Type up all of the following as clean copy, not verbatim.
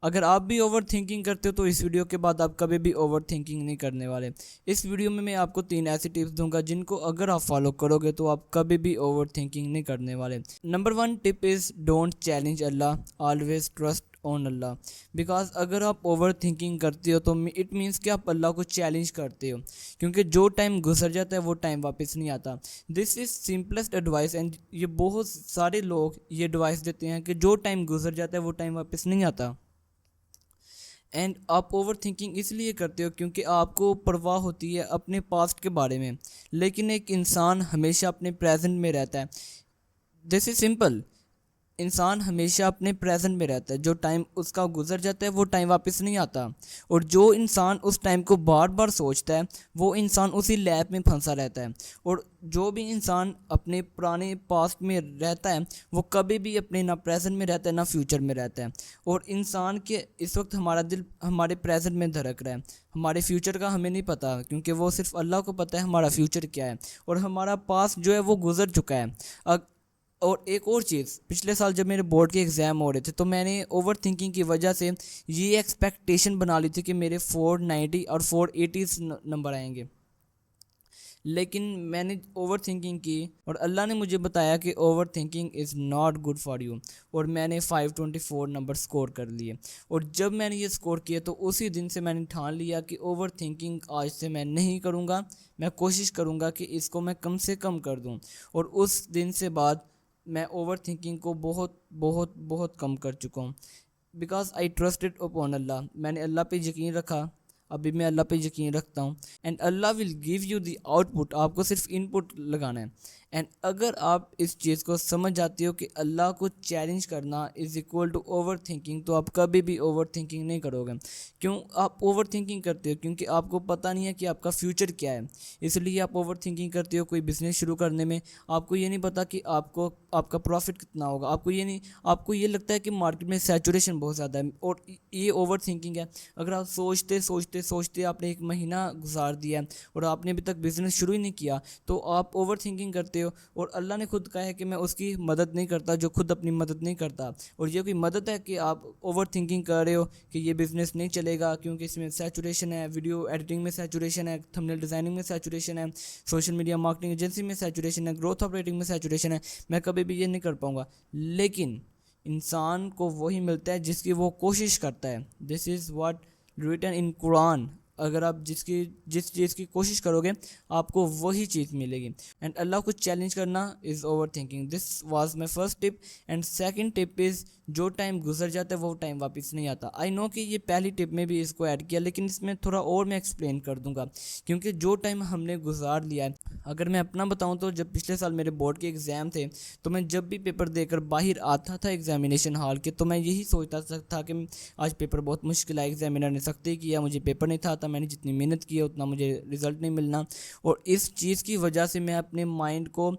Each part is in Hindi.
अगर आप भी ओवर थिंकिंग करते हो तो इस वीडियो के बाद आप कभी भी ओवर थिंकिंग नहीं करने वाले। इस वीडियो में मैं आपको 3 ऐसी टिप्स दूंगा जिनको अगर आप फॉलो करोगे तो आप कभी भी ओवर थिंकिंग नहीं करने वाले। Number 1 tip is don't challenge Allah, always trust on Allah. Because अगर आप ओवर थिंकिंग करते हो तो इट मीन्स कि आप अल्लाह को चैलेंज करते हो, क्योंकि जो टाइम गुजर जाता है वो टाइम वापस नहीं आता। This is simplest advice and ये बहुत सारे लोग ये एडवाइस देते हैं कि जो टाइम गुजर जाता है वो टाइम वापस नहीं आता। एंड आप ओवर थिंकिंग इसलिए करते हो क्योंकि आपको परवाह होती है अपने पास्ट के बारे में, लेकिन एक इंसान हमेशा अपने प्रेजेंट में रहता है। दिस इज सिंपल, इंसान हमेशा अपने प्रेजेंट में रहता है। जो टाइम उसका गुजर जाता है वो टाइम वापस नहीं आता, और जो इंसान उस टाइम को बार बार सोचता है वो इंसान उसी लैप में फंसा रहता है। और जो भी इंसान अपने पुराने पास्ट में रहता है वो कभी भी अपने ना प्रेजेंट में रहता है ना फ्यूचर में रहता है। और इंसान के इस वक्त हमारा दिल हमारे प्रेजेंट में धड़क रहा है, हमारे फ्यूचर का हमें नहीं पता, क्योंकि वो सिर्फ अल्लाह को पता है हमारा फ्यूचर क्या है। और हमारा पास्ट जो है वो गुजर चुका है। और एक और चीज़, पिछले साल जब मेरे बोर्ड के एग्ज़ाम हो रहे थे तो मैंने ओवर थिंकिंग की वजह से ये एक्सपेक्टेशन बना ली थी कि मेरे 490 और 480 नंबर आएंगे। लेकिन मैंने ओवर थिंकिंग की और अल्लाह ने मुझे बताया कि over thinking is not good for you, और मैंने 524 नंबर स्कोर कर लिए। और जब मैंने ये स्कोर किया तो उसी दिन से मैंने ठान लिया कि ओवर थिंकिंग आज से मैं नहीं करूँगा, मैं कोशिश करूँगा कि इसको मैं कम से कम कर दूँ। और उस दिन से बाद मैं ओवर थिंकिंग को बहुत बहुत बहुत कम कर चुका हूँ। बिकॉज आई ट्रस्टेड अपॉन अल्लाह, मैंने अल्लाह पे यकीन रखा, अभी मैं अल्लाह पे यकीन रखता हूँ। And Allah will give you the output, आपको सिर्फ इनपुट लगाना है। एंड अगर आप इस चीज़ को समझ जाते हो कि अल्लाह को चैलेंज करना is equal to over thinking, तो आप कभी भी ओवर थिंकिंग नहीं करोगे। क्यों आप ओवर थिंकिंग करते हो? क्योंकि आपको पता नहीं है कि आपका फ्यूचर क्या है, इसलिए आप ओवर थिंकिंग करते हो। कोई बिजनेस शुरू करने में आपको ये नहीं पता कि आपको आपका प्रॉफिट कितना होगा, आपको ये लगता है कि मार्केट में सैचुरेशन बहुत ज़्यादा है, और ये ओवर थिंकिंग है। अगर आप सोचते सोचते सोचते आपने 1 महीना गुजार दिया और आपने अभी तक बिजनेस शुरू ही नहीं किया, तो आप ओवर थिंकिंग करते हो। और अल्लाह ने खुद कहा है कि मैं उसकी मदद नहीं करता जो खुद अपनी मदद नहीं करता। और ये कोई मदद है कि आप ओवर थिंकिंग कर रहे हो कि ये बिज़नेस नहीं चलेगा क्योंकि इसमें सैचुरेशन है, वीडियो एडिटिंग में सैचुरेशन है, थंबनेल डिज़ाइनिंग में सैचुरेशन है, सोशल मीडिया मार्केटिंग एजेंसी में सैचुरेशन है, ग्रोथ ऑपरेटिंग में सैचुरेशन है, मैं कभी भी ये नहीं कर पाऊँगा। लेकिन इंसान को वही मिलता है जिसकी वो कोशिश करता है। This is what written in Quran. अगर आप जिस चीज़ की कोशिश करोगे आपको वही चीज़ मिलेगी। एंड अल्लाह को चैलेंज करना is over thinking. This was my first tip. And second tip is जो टाइम गुजर जाता है वो टाइम वापस नहीं आता। आई नो कि ये पहली टिप में भी इसको ऐड किया, लेकिन इसमें थोड़ा और मैं एक्सप्लेन कर दूंगा, क्योंकि जो टाइम हमने गुजार लिया है, अगर मैं अपना बताऊं तो जब पिछले साल मेरे बोर्ड के एग्ज़ाम थे तो मैं जब भी पेपर देकर बाहर आता था एग्जामिनेशन हॉल के, तो मैं यही सोचता था कि आज पेपर बहुत मुश्किल है, एग्जामिनर ने सख्ती किया, मुझे पेपर नहीं था आता, मैंने जितनी मेहनत की है उतना मुझे रिजल्ट नहीं मिलना। और इस चीज़ की वजह से मैं अपने माइंड को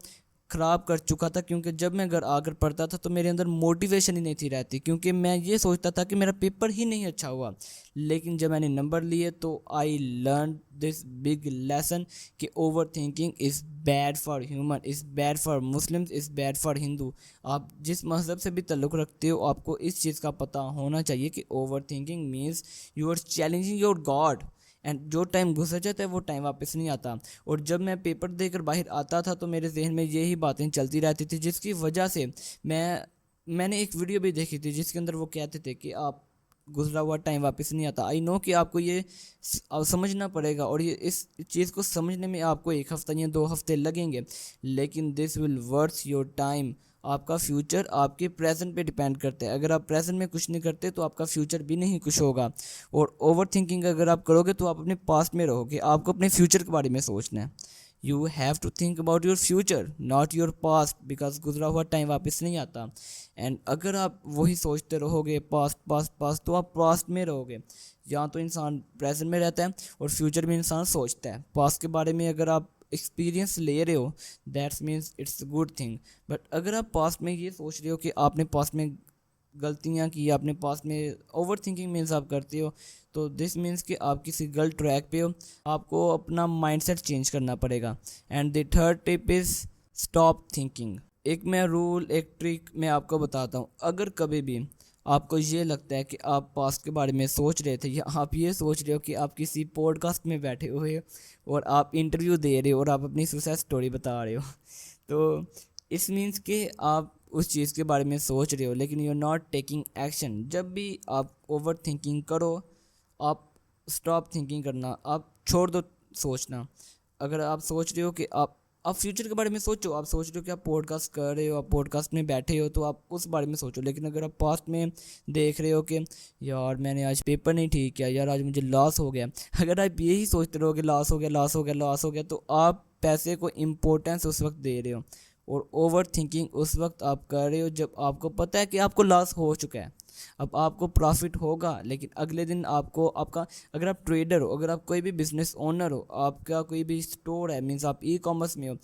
ख़राब कर चुका था, क्योंकि जब मैं घर आकर पढ़ता था तो मेरे अंदर मोटिवेशन ही नहीं थी रहती, क्योंकि मैं ये सोचता था कि मेरा पेपर ही नहीं अच्छा हुआ। लेकिन जब मैंने नंबर लिए तो I learn this big lesson कि over thinking is bad for human, is bad for Muslims, is bad for Hindu. आप जिस मज़हब से भी ताल्लुक़ रखते हो आपको इस चीज़ का पता होना चाहिए कि over thinking means you are challenging your god. And जो टाइम गुजर जाता है वो टाइम वापस नहीं आता। और जब मैं पेपर देकर बाहर आता था तो मेरे जहन में यही बातें चलती रहती थी, जिसकी वजह से मैंने एक वीडियो भी देखी थी जिसके अंदर वो कहते थे कि आप गुजरा हुआ टाइम वापस नहीं आता। आई नो कि आपको ये समझना पड़ेगा, और ये इस चीज़ को समझने में आपको 1 हफ़्ता या 2 हफ्ते लगेंगे, लेकिन this will worth your time. आपका फ्यूचर आपके प्रेजेंट पे डिपेंड करता है। अगर आप प्रेजेंट में कुछ नहीं करते तो आपका फ्यूचर भी नहीं कुछ होगा। और ओवर थिंकिंग अगर आप करोगे तो आप अपने पास्ट में रहोगे, आपको अपने फ्यूचर के बारे में सोचना है। You have to think about your future not your past, because गुजरा हुआ टाइम वापस नहीं आता। एंड अगर आप वही सोचते रहोगे पास्ट पास्ट पास्ट, तो आप पास्ट में रहोगे। या तो इंसान प्रेजेंट में रहता है और फ्यूचर में इंसान सोचता है। पास्ट के बारे में अगर आप एक्सपीरियंस ले रहे हो that's means it's good thing. But अगर आप पास्ट में ये सोच रहे हो कि आपने पास्ट में गलतियाँ की, आपने पास्ट में ओवर थिंकिंग मीन्स आप करते हो, तो दिस मीन्स कि आप किसी गलत ट्रैक पे हो, आपको अपना माइंडसेट चेंज करना पड़ेगा। And the third tip is stop thinking. एक मैं रूल, एक ट्रिक मैं आपको बताता हूँ। अगर कभी भी आपको ये लगता है कि आप पास्ट के बारे में सोच रहे थे, या आप ये सोच रहे हो कि आप किसी पॉडकास्ट में बैठे हुए हो और आप इंटरव्यू दे रहे हो और आप अपनी सक्सेस स्टोरी बता रहे हो। तो इस मीन्स कि आप उस चीज़ के बारे में सोच रहे हो लेकिन you are not taking action. जब भी आप ओवर थिंकिंग करो, आप स्टॉप थिंकिंग करना, आप छोड़ दो सोचना। अगर आप सोच रहे हो कि आप फ्यूचर के बारे में सोचो, आप सोच रहे हो कि आप पॉडकास्ट कर रहे हो, आप पॉडकास्ट में बैठे हो, तो आप उस बारे में सोचो। लेकिन अगर आप पास्ट में देख रहे हो कि यार मैंने आज पेपर नहीं ठीक किया, यार आज मुझे लॉस हो गया, अगर आप यही सोचते रहो कि लॉस हो गया, लॉस हो गया, लॉस हो गया, तो आप पैसे को इम्पोर्टेंस उस वक्त दे रहे हो। और ओवर थिंकिंग उस वक्त आप कर रहे हो जब आपको पता है कि आपको लॉस हो चुका है। अब आपको प्रॉफिट होगा लेकिन अगले दिन आपको आपका, अगर आप ट्रेडर हो, अगर आप कोई भी बिजनेस ओनर हो, आपका कोई भी स्टोर है, मीन्स आप ई कॉमर्स में हो,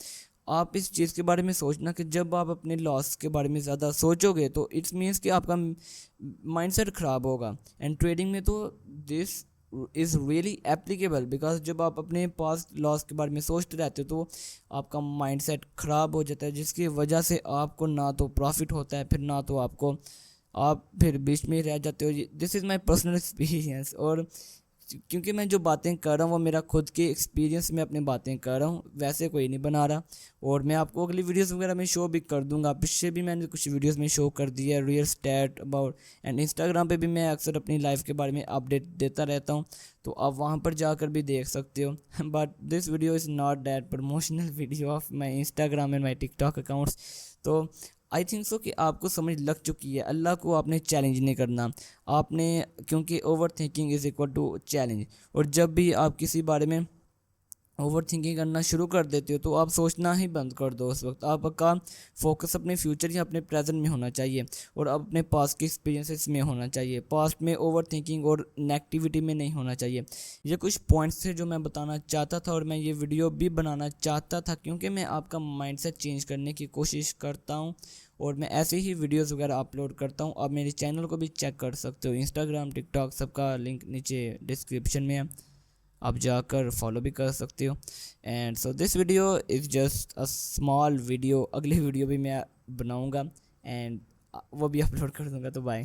आप इस चीज़ के बारे में सोचना कि जब आप अपने लॉस के बारे में ज़्यादा सोचोगे तो इट्स मीन्स कि आपका माइंडसेट ख़राब होगा। एंड ट्रेडिंग में तो this is really applicable, because जब आप अपने पास्ट लॉस के बारे में सोचते रहते हो तो आपका माइंडसेट ख़राब हो जाता है, जिसकी वजह से आपको ना तो प्रॉफिट होता है, फिर ना तो आपको, आप फिर बीच में ही रह जाते हो। This is my personal experience. और क्योंकि मैं जो बातें कर रहा हूँ वो मेरा खुद के एक्सपीरियंस में अपनी बातें कर रहा हूँ, वैसे कोई नहीं बना रहा। और मैं आपको अगली वीडियोस वगैरह में शो भी कर दूंगा, पीछे भी मैंने कुछ वीडियोस में शो कर दिया है, real stat about. And Instagram पे भी मैं अक्सर अपनी लाइफ के बारे में अपडेट देता रहता हूँ, तो आप वहाँ पर जाकर भी देख सकते हो। But this video is not that promotional video of my Instagram and my TikTok accounts. तो आई थिंक सो कि आपको समझ लग चुकी है। अल्लाह को आपने चैलेंज नहीं करना आपने, क्योंकि over thinking is equal to challenge. और जब भी आप किसी बारे में ओवर थिंकिंग करना शुरू कर देते हो तो आप सोचना ही बंद कर दो। उस वक्त आपका फोकस अपने फ्यूचर या अपने प्रेजेंट में होना चाहिए और अपने पास्ट के एक्सपीरियंसेस में होना चाहिए। पास्ट में ओवर थिंकिंग और नेगेटिविटी में नहीं होना चाहिए। ये कुछ पॉइंट्स थे जो मैं बताना चाहता था और मैं ये वीडियो भी बनाना चाहता था, क्योंकि मैं आपका माइंडसेट चेंज करने की कोशिश करता हूँ और मैं ऐसे ही वीडियोस वगैरह अपलोड करता हूँ। आप मेरे चैनल को भी चेक कर सकते हो, इंस्टाग्राम, टिकटॉक, सबका लिंक नीचे डिस्क्रिप्शन में है, आप जाकर फॉलो भी कर सकते हो। And so this video is just a small video. अगली वीडियो भी मैं बनाऊंगा एंड वो भी अपलोड कर दूंगा। तो बाय।